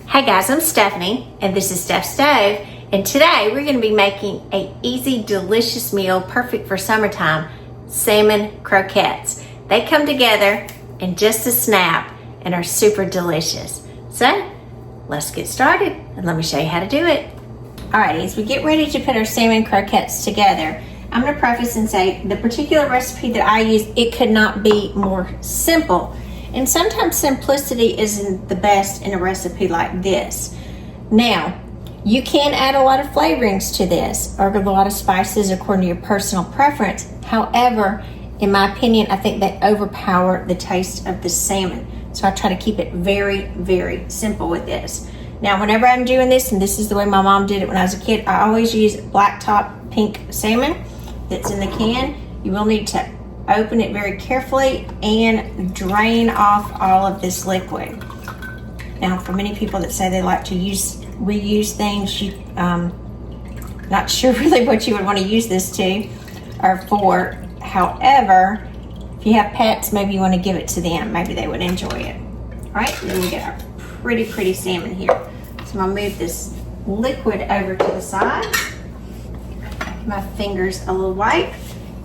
Hey guys, I'm Stephanie and this is Steph's Stove, and today we're going to be making an easy, delicious meal perfect for summertime, salmon croquettes. They come together in just a snap and are super delicious. So let's get started and let me show you how to do it. Alrighty, as we get ready to put our salmon croquettes together, I'm going to preface and say the particular recipe that I use, it could not be more simple. And sometimes simplicity isn't the best in a recipe like this. Now, you can add a lot of flavorings to this or a lot of spices according to your personal preference. However, in my opinion, I think they overpower the taste of the salmon. So I try to keep it very, very simple with this. Now, whenever I'm doing this, and this is the way my mom did it when I was a kid, I always use black top pink salmon that's in the can. You will need to open it very carefully and drain off all of this liquid. Now, for many people that say they like to reuse things, not sure really what you would want to use this to or for. However, if you have pets, maybe you want to give it to them. Maybe they would enjoy it. All right, and then we get our pretty salmon here. So I'm gonna move this liquid over to the side. My fingers a little white.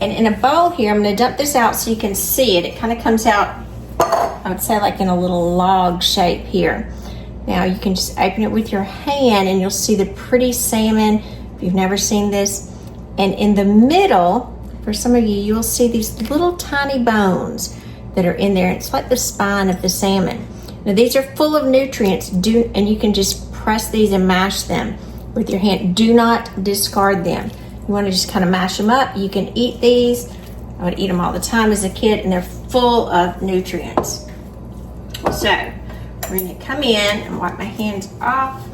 And in a bowl here, I'm going to dump this out so you can see it. It kind of comes out, I would say, like in a little log shape here. Now you can just open it with your hand and you'll see the pretty salmon, if you've never seen this. And in the middle, for some of you, you'll see these little tiny bones that are in there. It's like the spine of the salmon. Now these are full of nutrients, and you can just press these and mash them with your hand. Do not discard them. You want to just kind of mash them up. You can eat these. I would eat them all the time as a kid, and they're full of nutrients. So we're going to come in and wipe my hands off.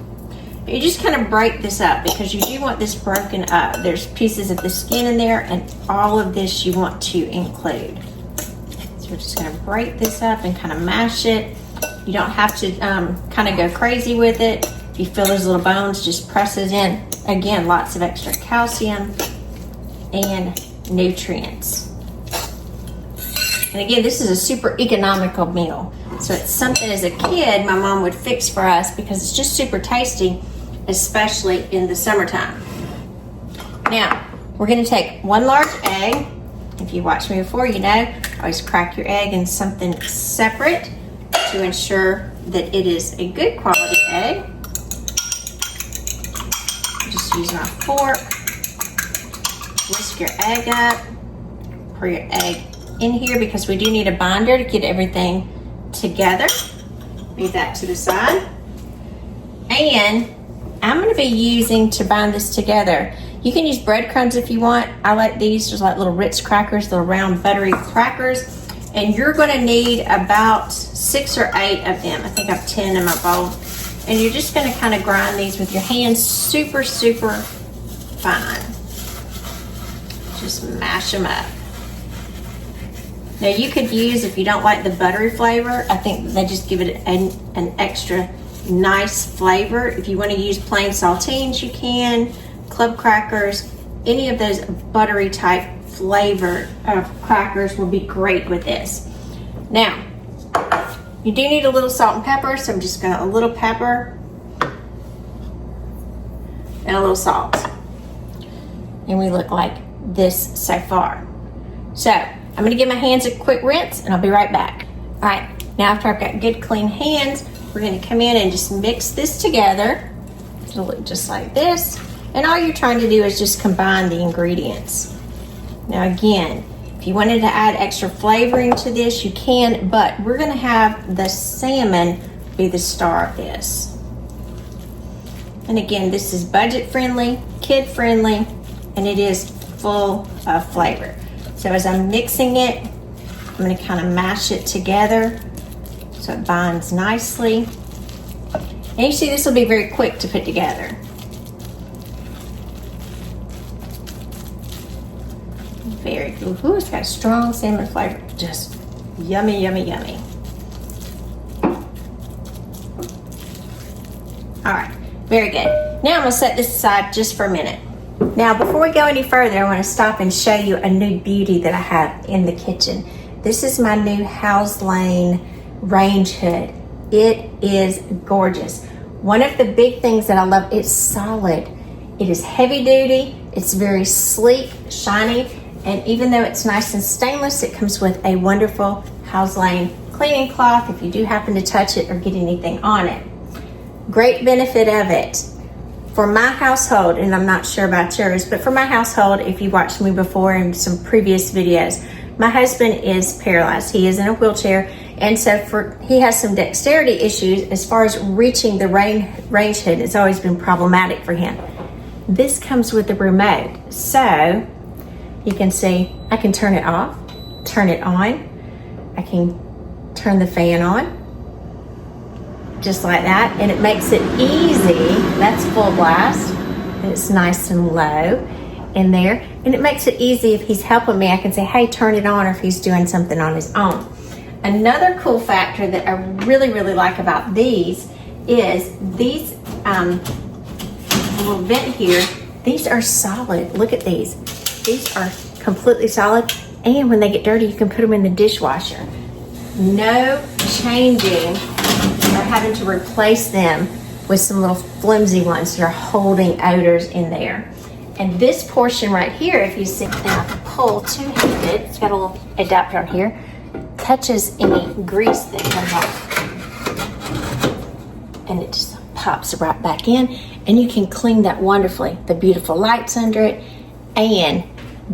You just kind of break this up because you do want this broken up. There's pieces of the skin in there, and all of this you want to include. So we're just going to break this up and kind of mash it. You don't have to kind of go crazy with it. If you feel those little bones, just press it in. Again, lots of extra calcium and nutrients. And again, this is a super economical meal. So it's something as a kid my mom would fix for us because it's just super tasty, especially in the summertime. Now, we're going to take one large egg. If you watched me before, you know, always crack your egg in something separate to ensure that it is a good quality egg. Just use my fork, whisk your egg up, pour your egg in here because we do need a binder to get everything together. Leave that to the side. And I'm going to be using, to bind this together, you can use breadcrumbs if you want. I like these, just like little Ritz Crackers, little round buttery crackers. And you're going to need about 6 or 8 of them. I think I have 10 in my bowl. And you're just going to kind of grind these with your hands super fine. Just mash them up. Now you could use, if you don't like the buttery flavor, I think they just give it an extra nice flavor. If you want to use plain saltines, you can. Club crackers, any of those buttery type flavor of crackers will be great with this. Now, you do need a little salt and pepper, so I'm just gonna, a little pepper and a little salt. And we look like this so far. So, I'm gonna give my hands a quick rinse and I'll be right back. All right, now after I've got good clean hands, we're gonna come in and just mix this together. It'll look just like this. And all you're trying to do is just combine the ingredients. Now again, if you wanted to add extra flavoring to this, you can, but we're gonna have the salmon be the star of this. And again, this is budget friendly, kid friendly, and it is full of flavor. So as I'm mixing it, I'm gonna kind of mash it together so it binds nicely. And you see this will be very quick to put together. Very good. Ooh, it's got strong salmon flavor. Just yummy. All right, very good. Now I'm gonna set this aside just for a minute. Now, before we go any further, I want to stop and show you a new beauty that I have in the kitchen. This is my new Hauslane range hood. It is gorgeous. One of the big things that I love, it's solid. It is heavy duty, it's very sleek, shiny, and even though it's nice and stainless, it comes with a wonderful Hauslane cleaning cloth if you do happen to touch it or get anything on it. Great benefit of it. For my household, and I'm not sure about yours, but for my household, if you watched me before in some previous videos, my husband is paralyzed. He is in a wheelchair, and so he has some dexterity issues as far as reaching the range hood. It's always been problematic for him. This comes with the remote, so you can see I can turn it off, turn it on. I can turn the fan on, just like that, and it makes it easy. That's full blast, and it's nice and low in there, and it makes it easy if he's helping me. I can say, hey, turn it on, or if he's doing something on his own. Another cool factor that I really, really like about these is these little vent here. These are solid. Look at these. These are completely solid, and when they get dirty, you can put them in the dishwasher. No changing or having to replace them with some little flimsy ones that are holding odors in there. And this portion right here, if you see, and I can pull two-handed, it's got a little adapter on here, catches any grease that comes off. And it just pops right back in, and you can clean that wonderfly. The beautiful lights under it, and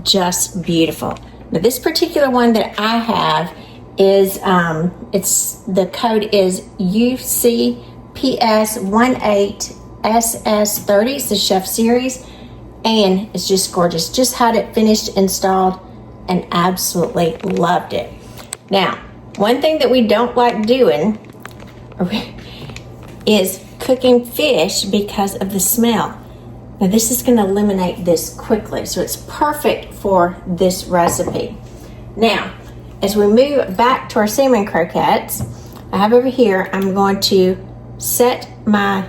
just beautiful. Now this particular one that I have is, the code is UCPS18SS30. It's the Chef Series, and it's just gorgeous. Just had it finished, installed, and absolutely loved it. Now, one thing that we don't like doing is cooking fish because of the smell. Now this is going to eliminate this quickly, so it's perfect for this recipe. Now, as we move back to our salmon croquettes, I have over here, I'm going to set my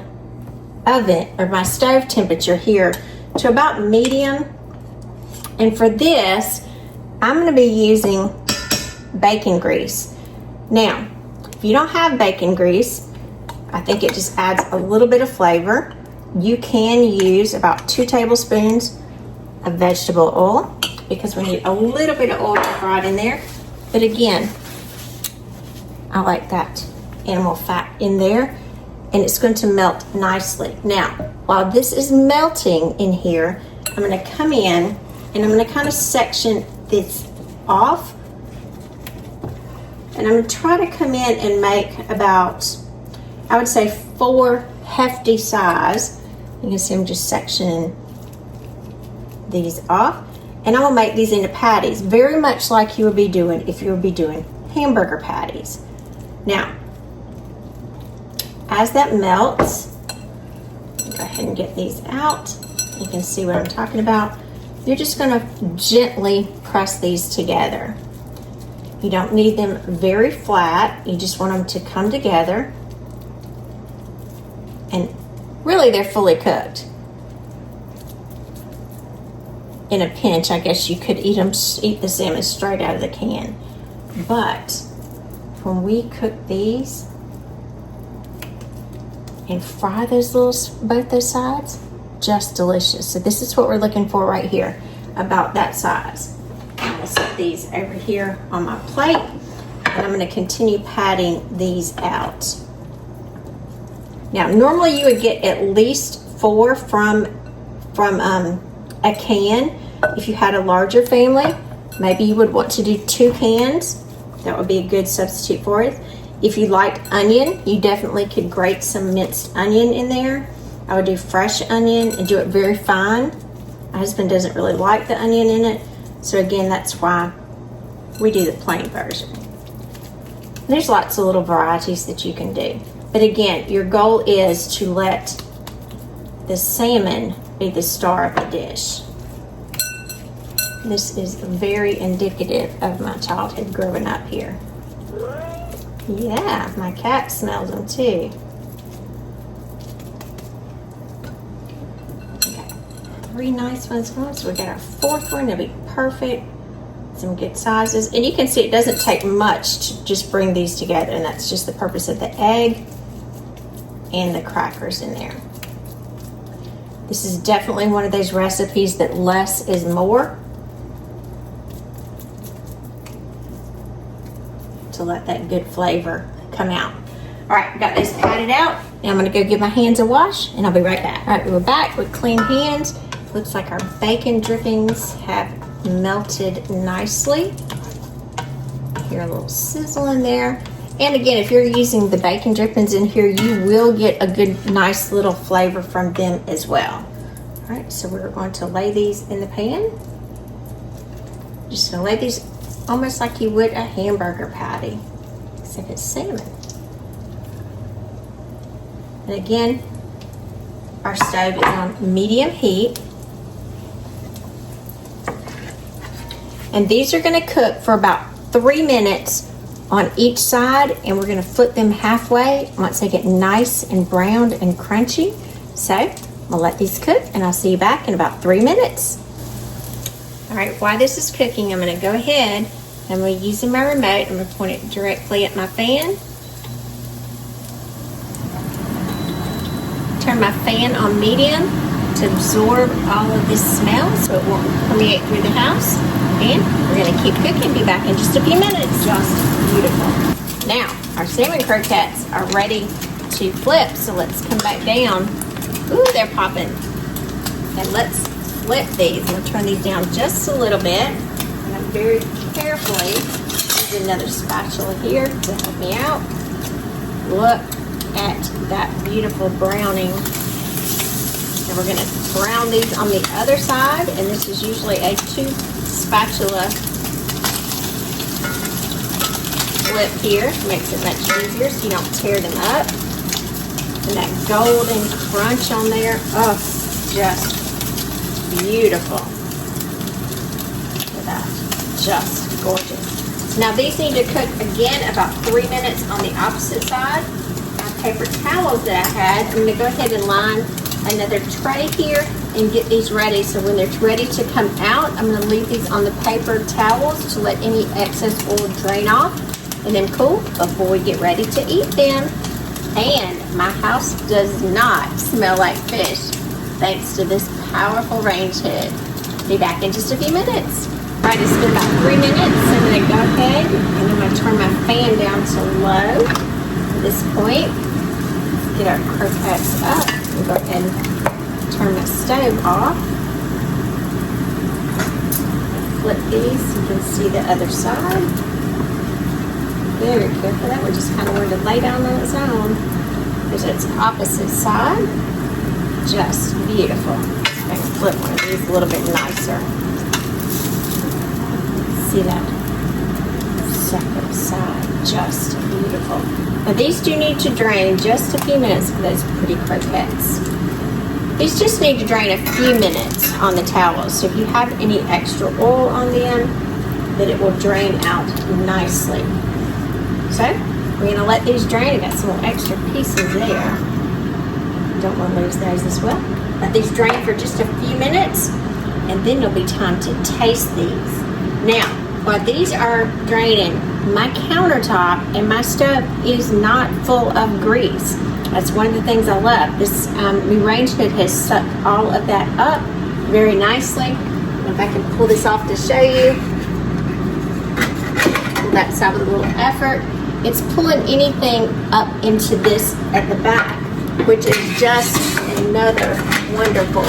oven or my stove temperature here to about medium. And for this, I'm going to be using bacon grease. Now, if you don't have bacon grease, I think it just adds a little bit of flavor. You can use about 2 tablespoons of vegetable oil, because we need a little bit of oil to fry it in there. But again, I like that animal fat in there, and it's going to melt nicely. Now, while this is melting in here, I'm going to come in and I'm going to kind of section this off. And I'm going to try to come in and make about, I would say, 4 hefty size. You can see I'm just sectioning these off. And I'm going to make these into patties, very much like you would be doing if you would be doing hamburger patties. Now, as that melts, go ahead and get these out. You can see what I'm talking about. You're just going to gently press these together. You don't need them very flat. You just want them to come together. And really, they're fully cooked. In a pinch, I guess you could eat the salmon straight out of the can. But when we cook these and fry those both those sides, just delicious. So this is what we're looking for right here, about that size. I'm going to set these over here on my plate, and I'm going to continue patting these out. Now, normally you would get at least 4 from a can. If you had a larger family, maybe you would want to do 2 cans. That would be a good substitute for it. If you liked onion, you definitely could grate some minced onion in there. I would do fresh onion and do it very fine. My husband doesn't really like the onion in it, so again, that's why we do the plain version. There's lots of little varieties that you can do. But again, your goal is to let the salmon be the star of the dish. This is very indicative of my childhood growing up here. Yeah, my cat smells them too. Okay, 3 nice ones. So we got our 4th one. It'll be perfect. Some good sizes. And you can see it doesn't take much to just bring these together, and that's just the purpose of the egg. and the crackers in there. This is definitely one of those recipes that less is more, to let that good flavor come out. All right, got this patted out. Now I'm gonna go give my hands a wash and I'll be right back. All right, we're back with clean hands. Looks like our bacon drippings have melted nicely. Hear a little sizzle in there. And again, if you're using the bacon drippings in here, you will get a good, nice little flavor from them as well. All right, so we're going to lay these in the pan. Just gonna lay these almost like you would a hamburger patty, except it's salmon. And again, our stove is on medium heat. And these are gonna cook for about 3 minutes on each side, and we're gonna flip them halfway once they get nice and browned and crunchy. So I'm gonna let these cook and I'll see you back in about 3 minutes. All right, while this is cooking, I'm gonna go ahead and I'm using my remote. I'm gonna point it directly at my fan. Turn my fan on medium to absorb all of this smell so it won't permeate through the house. And we're gonna keep cooking, be back in just a few minutes. Just beautiful. Now, our salmon croquettes are ready to flip, so let's come back down. Ooh, they're popping. And let's flip these. I'm gonna turn these down just a little bit. And I'm very carefully use another spatula here to help me out. Look at that beautiful browning. And we're gonna brown these on the other side, and this is usually a 2 spatula flip here. Makes it much easier so you don't tear them up. And that golden crunch on there, oh, just beautiful. Look at that, just gorgeous. Now these need to cook again about 3 minutes on the opposite side. My paper towels that I had, I'm gonna go ahead and line another tray here and get these ready. So when they're ready to come out, I'm gonna leave these on the paper towels to let any excess oil drain off and then cool before we get ready to eat them. And my house does not smell like fish thanks to this powerful range hood. Be back in just a few minutes. All right, it's been about 3 minutes. I'm gonna go ahead and I'm gonna turn my fan down to low at this point. Get our croquettes up. We'll go ahead and turn my stove off. Flip these so you can see the other side. Very careful. That one just kind of wanted to lay down on its own. There's its opposite side. Just beautiful. I can flip one of these a little bit nicer. See that second side, just beautiful. Now these do need to drain just a few minutes for those pretty croquettes. These just need to drain a few minutes on the towels. So if you have any extra oil on them, then it will drain out nicely. So we're gonna let these drain. I got some little extra pieces there. Don't want to lose those as well. Let these drain for just a few minutes, and then it'll be time to taste these. Now, while these are draining, my countertop and my stove is not full of grease. That's one of the things I love. This new range hood has sucked all of that up very nicely. If I can pull this off to show you, pull that side with a little effort. It's pulling anything up into this at the back, which is just another wonderful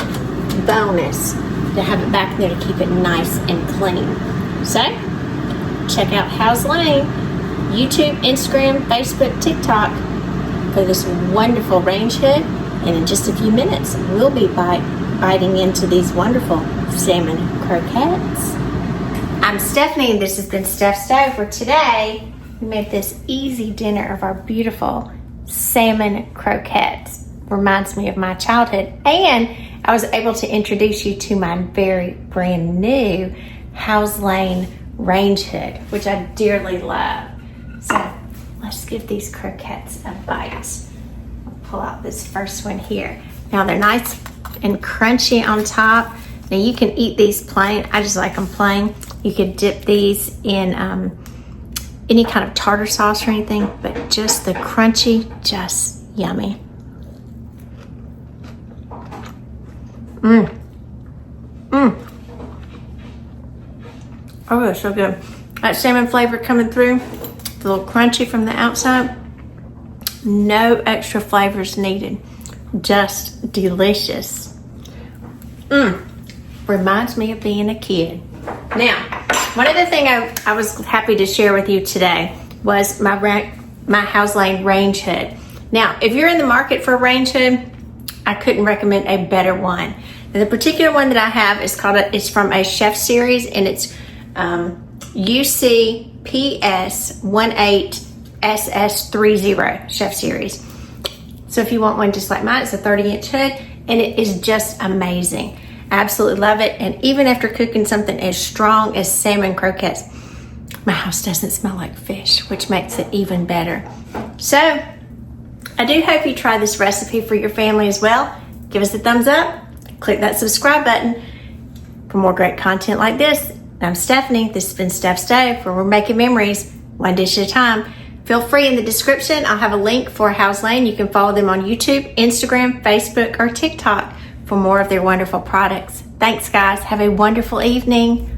bonus to have it back there to keep it nice and clean. So, check out Hauslane, YouTube, Instagram, Facebook, TikTok for this wonderful range hood. And in just a few minutes, we'll be biting into these wonderful salmon croquettes. I'm Stephanie, and this has been Steph's Stove. For today, we made this easy dinner of our beautiful salmon croquettes. Reminds me of my childhood. And I was able to introduce you to my very brand new Hauslane range hood, which I dearly love. So let's give these croquettes a bite. I'll pull out this first one here. Now they're nice and crunchy on top. Now you can eat these plain. I just like them plain. You could dip these in any kind of tartar sauce or anything, but just the crunchy, just yummy. Oh, that's so good. That salmon flavor coming through, a little crunchy from the outside. No extra flavors needed. Just delicious. Reminds me of being a kid. Now, one other thing I was happy to share with you today was my Hauslane range hood. Now, if you're in the market for a range hood, I couldn't recommend a better one. And the particular one that I have is it's from a chef series, and it's UCPS18SS30 chef series. So if you want one just like mine, it's a 30-inch hood, and it is just amazing. I absolutely love it. And even after cooking something as strong as salmon croquettes, my house doesn't smell like fish, which makes it even better. So I do hope you try this recipe for your family as well. Give us a thumbs up, click that subscribe button for more great content like this. I'm Stephanie. This has been Steph Stove, where we're making memories one dish at a time. Feel free, in the description, I'll have a link for Hauslane. You can follow them on YouTube, Instagram, Facebook, or TikTok for more of their wonderful products. Thanks, guys. Have a wonderful evening.